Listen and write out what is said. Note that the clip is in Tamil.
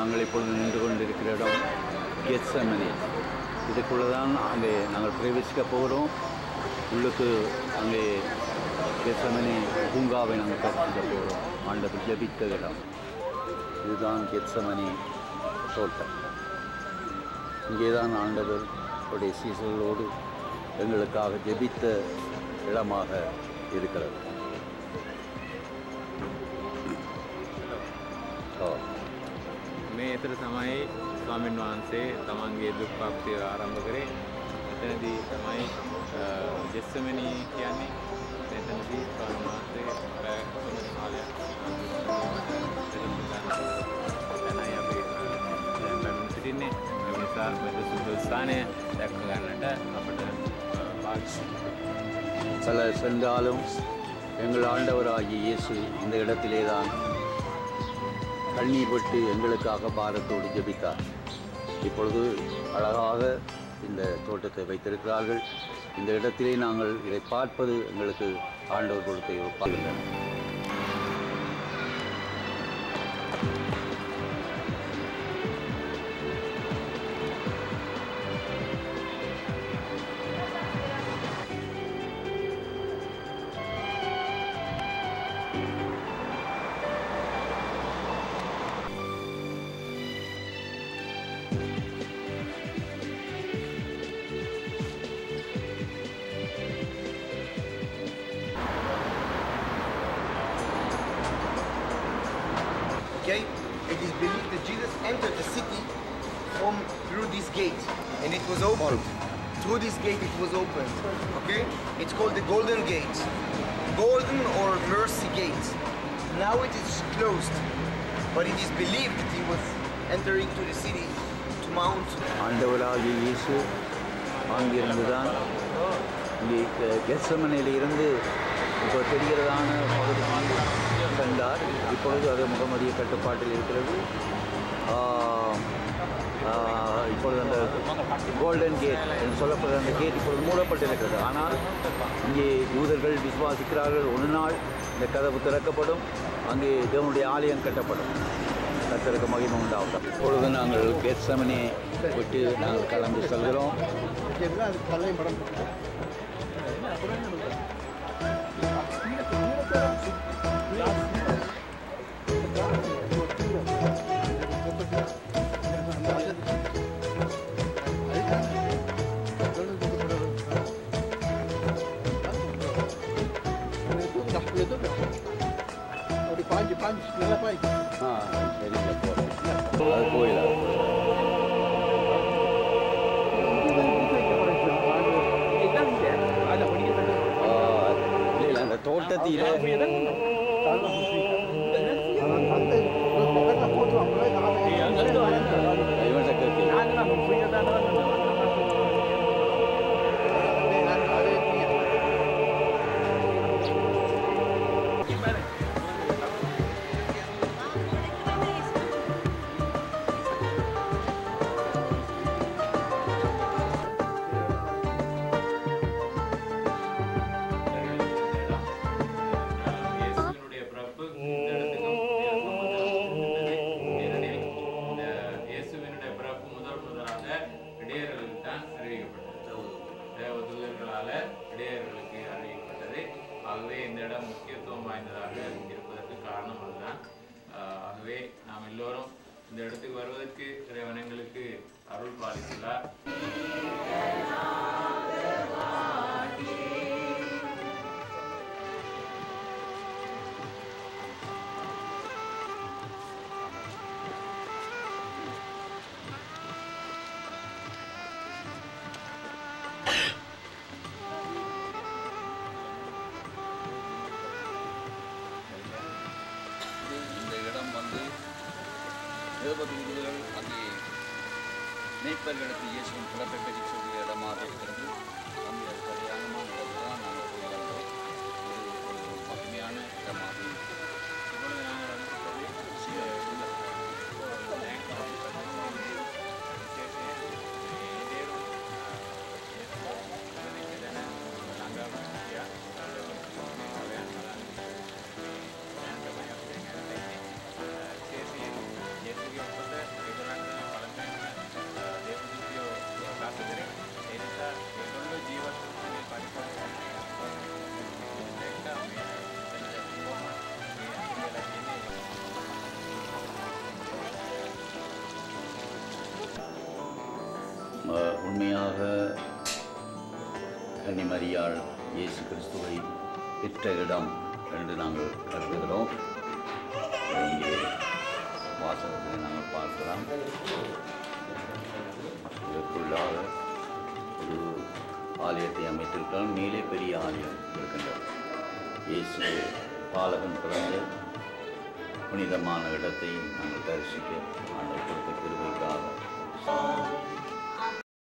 நாங்கள் இப்பொழுது நின்று கொண்டிருக்கிற இடம் கெத்செமனே. இதுக்குள்ளே தான் அங்கே நாங்கள் பிரவேசிக்க போகிறோம். உள்ளுக்கு அங்கே கெத்செமனே பூங்காவை நாங்கள் தரிசிக்க போகிறோம். ஆண்டவர் ஜெபித்த இடம் இதுதான் கெத்செமனே தோட்டம். இங்கே தான் ஆண்டவர் அவருடைய சீசர்களோடு எங்களுக்காக ஜெபித்த இடமாக இருக்கிறது. මේ ඇතර තමයි ස්වාමීන් වහන්සේ තමන්ගේ දුක් ප්‍රාප්තිය ආරම්භ කරේ. එතනදී තමයි ගෙත්සෙමනී කියන්නේ. එතනදී ස්වාමීන් වහන්සේ පැය කාලයක් එතනයි අපි දැන් සිටින්නේ. ඒ නිසා මේ සුදු ස්ථානය දැක ගන්නට අපට பல சென்றாலும் எங்கள் ஆண்டவராகிய இயேசு இந்த இடத்திலே தான் கண்ணீர் விட்டு எங்களுக்காக பாரத்தோடு ஜெபித்தார். இப்பொழுது அழகாக இந்த தோட்டத்தை வைத்திருக்கிறார்கள். இந்த இடத்திலே நாங்கள் இதை பார்ப்பது எங்களுக்கு ஆண்டவர் கொடுத்த ஒரு பகிர்ந்தன. Okay, it is believed that Jesus entered the city through this gate, and it was open. Through this gate, it was open. Okay, it's called the Golden Gate, Golden or Mercy Gate. Now it is closed, but it is believed that he was entering to the city to mount. ஆண்டவராகிய இயேசு அங்கிருந்து தான் இங்கே கெத்செமனேயிலிருந்து இப்போ தெரிகிறதான பகுதிக்கு சென்றார். இப்பொழுது அது முகமதிய கட்டுப்பாட்டில் இருக்கிறது. இப்பொழுது அந்த கோல்டன் கேட் என்று சொல்லப்படுற அந்த கேட் இப்பொழுது மூடப்பட்டிருக்கிறது. ஆனால் இங்கே யூதர்கள் விசுவாசிக்கிறார்கள், ஒரு நாள் இந்த கதவு திறக்கப்படும், அங்கே தேவனுடைய ஆலயம் கட்டப்படும். கர்த்தருக்கு மகிமை உண்டாகும். இப்பொழுது நாங்கள் கெத்செமனே விட்டு நாங்கள் கலந்து செல்கிறோம். அந்த தோட்டத்தில் ஆகவே இந்த இடம் முக்கியத்துவம் வாய்ந்ததாக இருப்பதற்கு காரணம் அதுதான். ஆகவே நாம் எல்லோரும் இந்த இடத்துக்கு வருவதற்கு இறைவன் எங்களுக்கு அருள் பாலித்துள்ளார். தேவதூதர்கள் அங்கே மேய்ப்பர்களுக்கு இயேசுவின் பிறப்பை பற்றி சொல்லிய இடமாக இருக்கிறது. அங்கே சரியானமான இடத்துல தான் நாங்கள் போய் வந்தோம். இது ஒரு மகிமையான இடமாக இப்பொழுது நாங்கள் கன்னிமரியாள் இயேசு கிறிஸ்துவை பெற்ற இடம் என்று நாங்கள் கருதுகிறோம். இங்கே வாசகத்தை நாங்கள் பார்க்கலாம். இதற்குள்ளாக ஒரு ஆலயத்தை அமைத்திருக்கிறோம். மேலே பெரிய ஆலயம் இருக்கின்றது. இயேசு பாலகன் பிறந்த புனிதமான இடத்தை நாங்கள் தரிசிக்க ஆண்டவர் கொடுத்த கிருபைக்காக